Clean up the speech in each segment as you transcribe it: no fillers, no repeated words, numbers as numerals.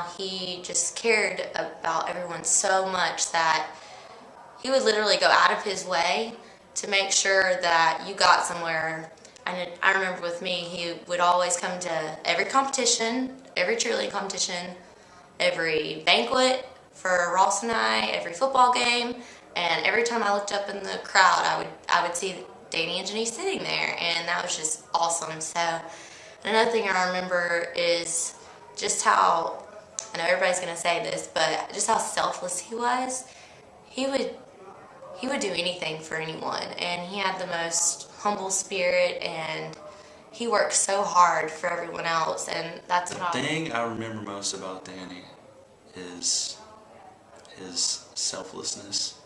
how he just cared about everyone so much that he would literally go out of his way to make sure that you got somewhere. And I remember with me, he would always come to every competition, every cheerleading competition, every banquet for Ross and I, every football game, and every time I looked up in the crowd, I would see Danny and Janice sitting there, and that was just awesome. So another thing I remember is just how, I know everybody's gonna say this, but just how selfless he was. He would do anything for anyone, and he had the most humble spirit, and he worked so hard for everyone else, and that's the thing I remember most about Danny is his selflessness,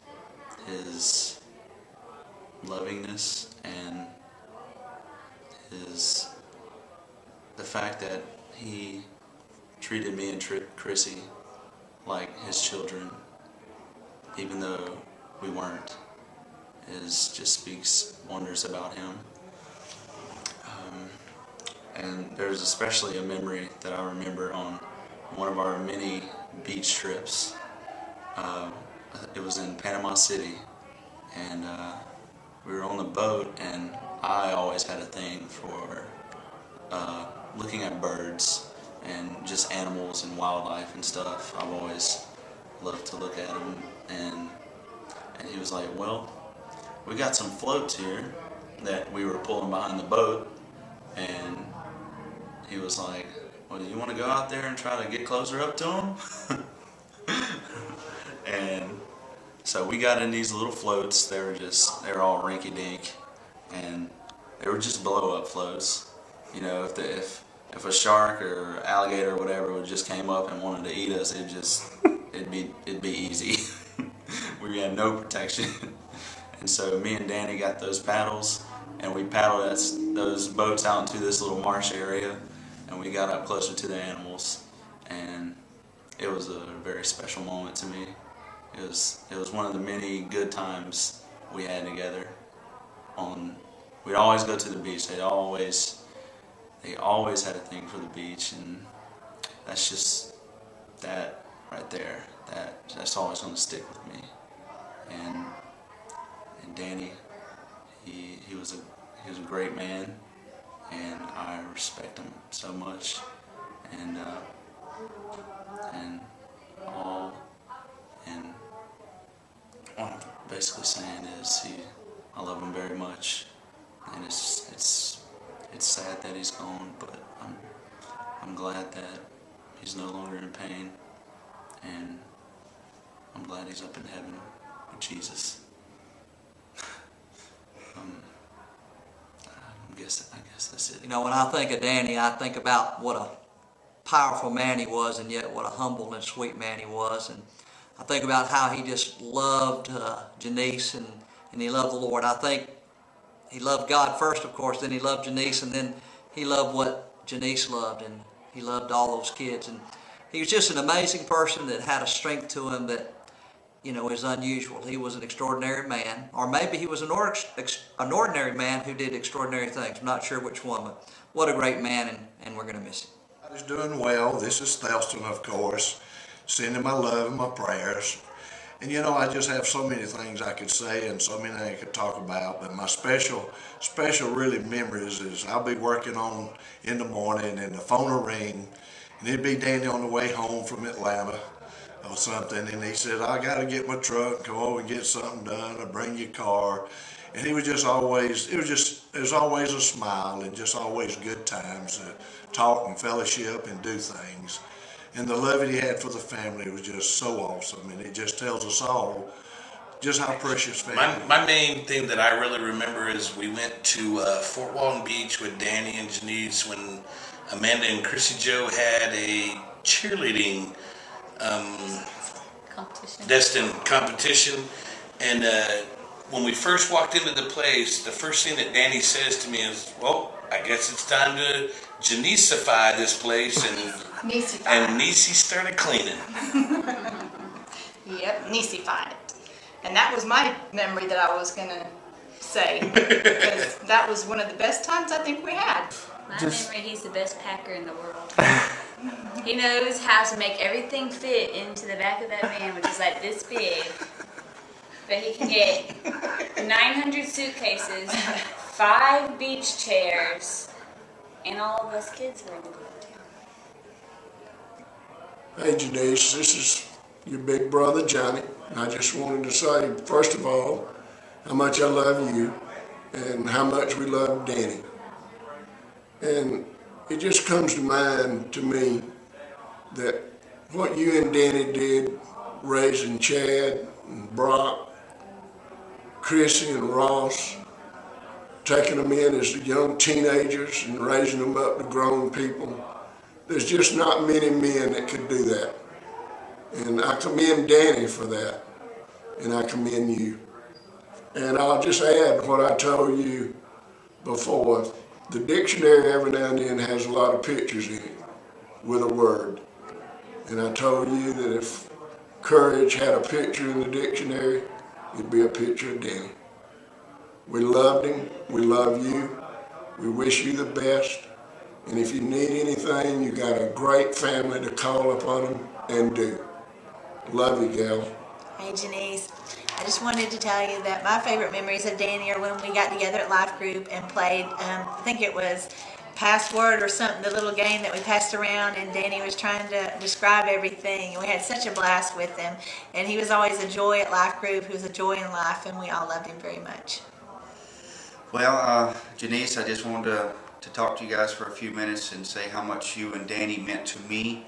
his lovingness, and the fact that he treated me and Chrissy like his children, even though we weren't, just speaks wonders about him. And there's especially a memory that I remember on one of our many beach trips. It was in Panama City, and we were on the boat, and I always had a thing for looking at birds and just animals and wildlife and stuff. I've always loved to look at them, and he was like, well, we got some floats here that we were pulling behind the boat, and he was like, well, do you want to go out there and try to get closer up to them? And so we got in these little floats. They were all rinky-dink, and they were just blow-up floats. You know, if a shark or alligator or whatever would just came up and wanted to eat us, it'd be easy. We had no protection. And so me and Danny got those paddles, and we paddled those boats out into this little marsh area, and we got up closer to the animals, and it was a very special moment to me. It was one of the many good times we had together. We'd always go to the beach. They always had a thing for the beach, and that's just that right there. That's always going to stick with me. And Danny, he was a great man, and I respect him so much. And what I'm basically saying is I love him very much, and it's sad that he's gone, but I'm glad that he's no longer in pain, and I'm glad he's up in heaven with Jesus. I guess that's it. You know, when I think of Danny, I think about what a powerful man he was, and yet what a humble and sweet man he was. And I think about how he just loved Janice, and he loved the Lord. I think he loved God first, of course, then he loved Janice, and then he loved what Janice loved, and he loved all those kids. And he was just an amazing person that had a strength to him that, you know, is unusual. He was an extraordinary man, or maybe he was an ordinary man who did extraordinary things. I'm not sure which one, but what a great man, and we're going to miss him. I was doing well. This is Thelston, of course, sending my love and my prayers. And you know, I just have so many things I could say and so many I could talk about, but my special really memories is I'll be working on in the morning and the phone will ring, and it'd be Danny on the way home from Atlanta or something, and he said, I got to get my truck, come over and get something done, or bring your car. And he was just always, it was always a smile, and just always good times to talk and fellowship and do things. And the love that he had for the family was just so awesome, and it just tells us all just how precious family. My main thing that I really remember is we went to Fort Walton Beach with Danny and Janice when Amanda and Chrissy Joe had a cheerleading destined competition, and when we first walked into the place, the first thing that Danny says to me is, well, I guess it's time to Janiceify this place, and Nisi started cleaning. Yep, Nisified. And that was my memory that I was going to say, because that was one of the best times I think we had. My memory, he's the best packer in the world. He knows how to make everything fit into the back of that van, which is like this big. But he can get 900 suitcases, 5 beach chairs, and all of us kids were in the group too. Hey Janice, this is your big brother Johnny. And I just wanted to say, first of all, how much I love you and how much we love Danny. And it just comes to mind to me that what you and Danny did, raising Chad and Brock, Chrissy and Ross, taking them in as young teenagers and raising them up to grown people. There's just not many men that could do that. And I commend Danny for that. And I commend you. And I'll just add what I told you before. The dictionary every now and then has a lot of pictures in it with a word. And I told you that if courage had a picture in the dictionary, it'd be a picture of Danny. We loved him. We love you. We wish you the best. And if you need anything, you got a great family to call upon them and do. Love you, gal. Hey, Janice. I just wanted to tell you that my favorite memories of Danny are when we got together at Life Group and played, I think it was Password or something, the little game that we passed around, and Danny was trying to describe everything. And we had such a blast with him. And he was always a joy at Life Group. He was a joy in life, and we all loved him very much. Well, Janice, I just wanted to talk to you guys for a few minutes and say how much you and Danny meant to me.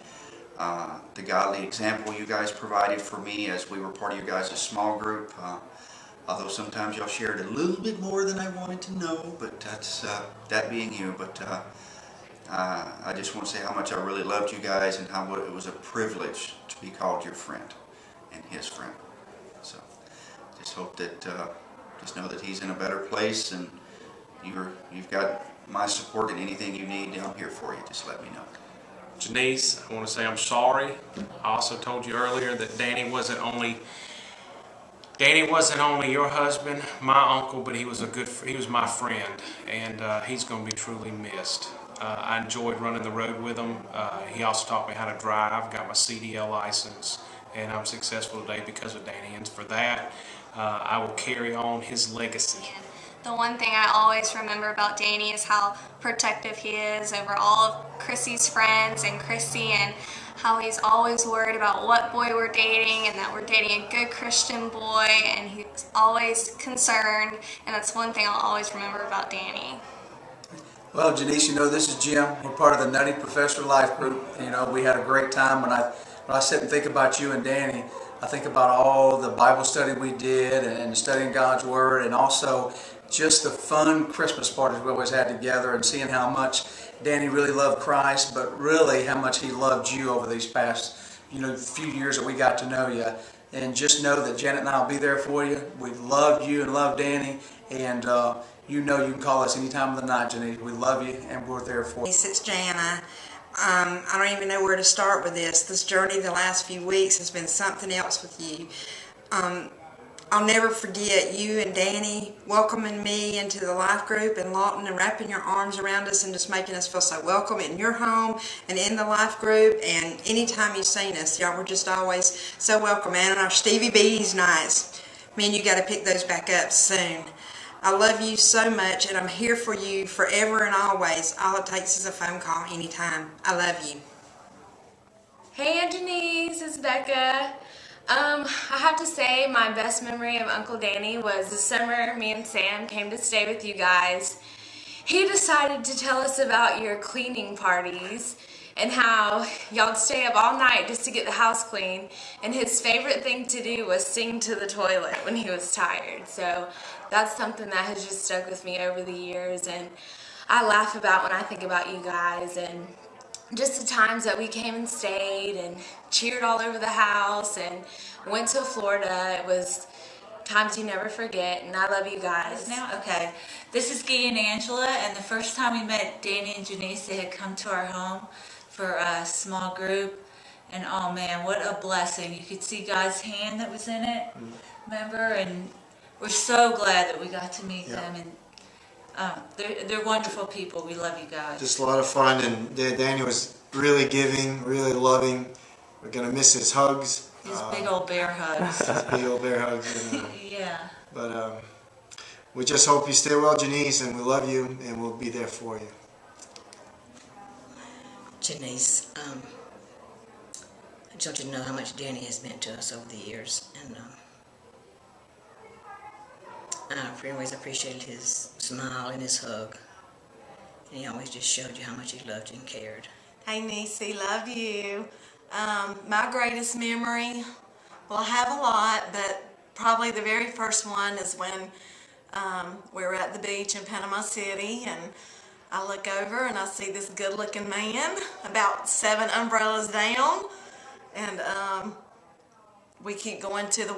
The godly example you guys provided for me as we were part of your guys' small group. Although sometimes y'all shared a little bit more than I wanted to know, but that's that being you. But I just want to say how much I really loved you guys and how it was a privilege to be called your friend and his friend. So just hope that, just know that he's in a better place, and you've got my support, and anything you need, I'm here for you. Just let me know. Janice, I want to say I'm sorry. I also told you earlier that Danny wasn't only your husband, my uncle, but he was my friend, and he's going to be truly missed. I enjoyed running the road with him. He also taught me how to drive, got my CDL license, and I'm successful today because of Danny. And for that, I will carry on his legacy. The one thing I always remember about Danny is how protective he is over all of Chrissy's friends and Chrissy, and how he's always worried about what boy we're dating and that we're dating a good Christian boy, and he's always concerned, and that's one thing I'll always remember about Danny. Well, Janice, this is Jim. We're part of the Nutty Professor Life Group. We had a great time. When I sit and think about you and Danny, I think about all the Bible study we did and studying God's Word, and also just the fun Christmas parties we always had together, and seeing how much Danny really loved Christ, but really how much he loved you over these past, few years that we got to know you. And just know that Janet and I will be there for you. We loved you and love Danny, and you can call us any time of the night, Janice. We love you, and we're there for you. It's Jana. I don't even know where to start with this. This journey the last few weeks has been something else with you. I'll never forget you and Danny welcoming me into the Life Group in Lawton and wrapping your arms around us and just making us feel so welcome in your home and in the Life Group. And anytime you've seen us, y'all were just always so welcome. And our Stevie B's nights, man, you got to pick those back up soon. I love you so much, and I'm here for you forever and always. All it takes is a phone call anytime. I love you. Hey, Aunt Janice, it's Becca. I have to say my best memory of Uncle Danny was the summer me and Sam came to stay with you guys. He decided to tell us about your cleaning parties and how y'all'd stay up all night just to get the house clean, and his favorite thing to do was sing to the toilet when he was tired. So that's something that has just stuck with me over the years, and I laugh about when I think about you guys, and just the times that we came and stayed and cheered all over the house and went to Florida. It was times you never forget, and I love you guys. Okay. This is Guy and Angela, and the first time we met Danny and Janice, they had come to our home for a small group, and oh man, what a blessing. You could see God's hand that was in it, remember? And we're so glad that we got to meet them, and they're wonderful people. We love you guys. Just a lot of fun, and Danny was really giving, really loving. We're going to miss his hugs. His big old bear hugs. His big old bear hugs. And, Yeah. but we just hope you stay well, Janice, and we love you, and we'll be there for you. Janice, I just want you to know how much Danny has meant to us over the years, and I always appreciated his smile and his hug, and he always just showed you how much he loved you and cared. Hey Niecy, love you. My greatest memory, well, I have a lot, but probably the very first one is when we were at the beach in Panama City, and I look over and I see this good-looking man about 7 umbrellas down, and we keep going to the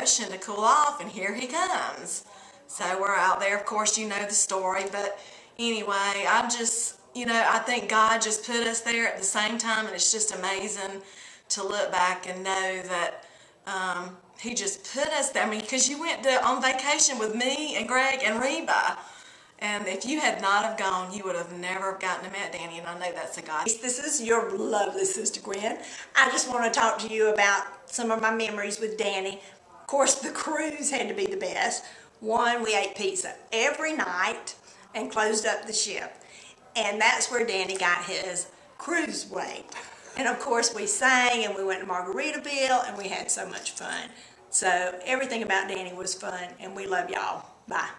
ocean to cool off, and here he comes. So we're out there. Of course, you know the story, but anyway, I think God just put us there at the same time, and it's just amazing to look back and know that He just put us there. I mean, because you went on vacation with me and Greg and Reba. And if you had not have gone, you would have never gotten to meet Danny, and I know that's a God. This is your lovely sister Gwen. I just want to talk to you about some of my memories with Danny. Of course, the cruise had to be the best. One, we ate pizza every night and closed up the ship. And that's where Danny got his cruise weight. And of course, we sang and we went to Margaritaville and we had so much fun. So everything about Danny was fun, and we love y'all. Bye.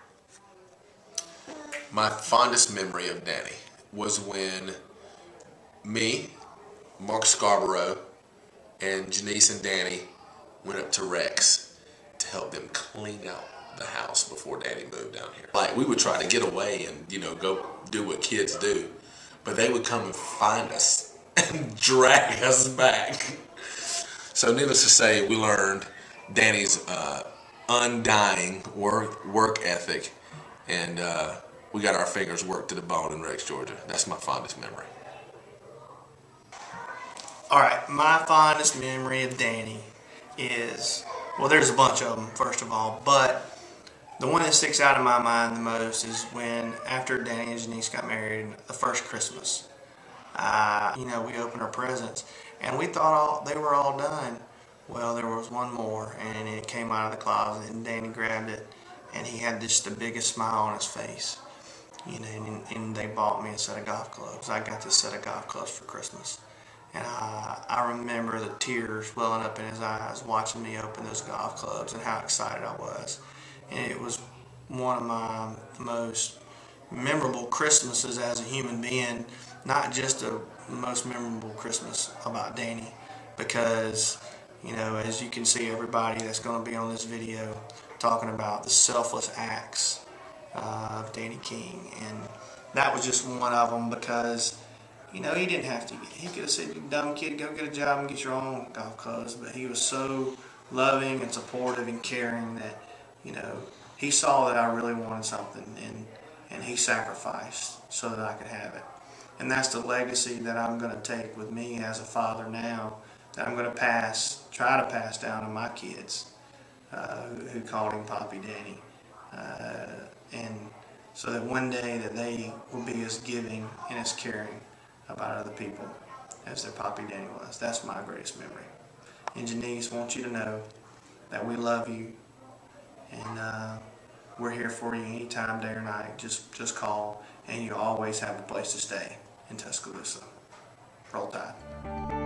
My fondest memory of Danny was when me, Mark Scarborough, and Janice and Danny went up to Rex to help them clean out the house before Danny moved down here. Like, we would try to get away and, go do what kids do, but they would come and find us and drag us back. So needless to say, we learned Danny's undying work ethic, and we got our fingers worked to the bone in Rex, Georgia. That's my fondest memory. All right, my fondest memory of Danny is, well, there's a bunch of them, first of all, but the one that sticks out in my mind the most is when, after Danny and Janice got married, the first Christmas, we opened our presents, and we thought they were all done. Well, there was one more, and it came out of the closet, and Danny grabbed it, and he had just the biggest smile on his face. And they bought me a set of golf clubs. I got this set of golf clubs for Christmas. And I remember the tears welling up in his eyes watching me open those golf clubs and how excited I was. And it was one of my most memorable Christmases as a human being, not just a most memorable Christmas about Danny, because, as you can see, everybody that's going to be on this video talking about the selfless acts of Danny King, and that was just one of them, because he didn't have to. He could have said, "You dumb kid, go get a job and get your own golf clubs," but he was so loving and supportive and caring that he saw that I really wanted something, and he sacrificed so that I could have it. And that's the legacy that I'm going to take with me as a father now, that I'm going to try to pass down to my kids, who called him Poppy Danny. And so that one day that they will be as giving and as caring about other people as their Poppy Danny was. That's my greatest memory. And Janice, I want you to know that we love you, and we're here for you anytime, day or night. Just call, and you always have a place to stay in Tuscaloosa. Roll Tide.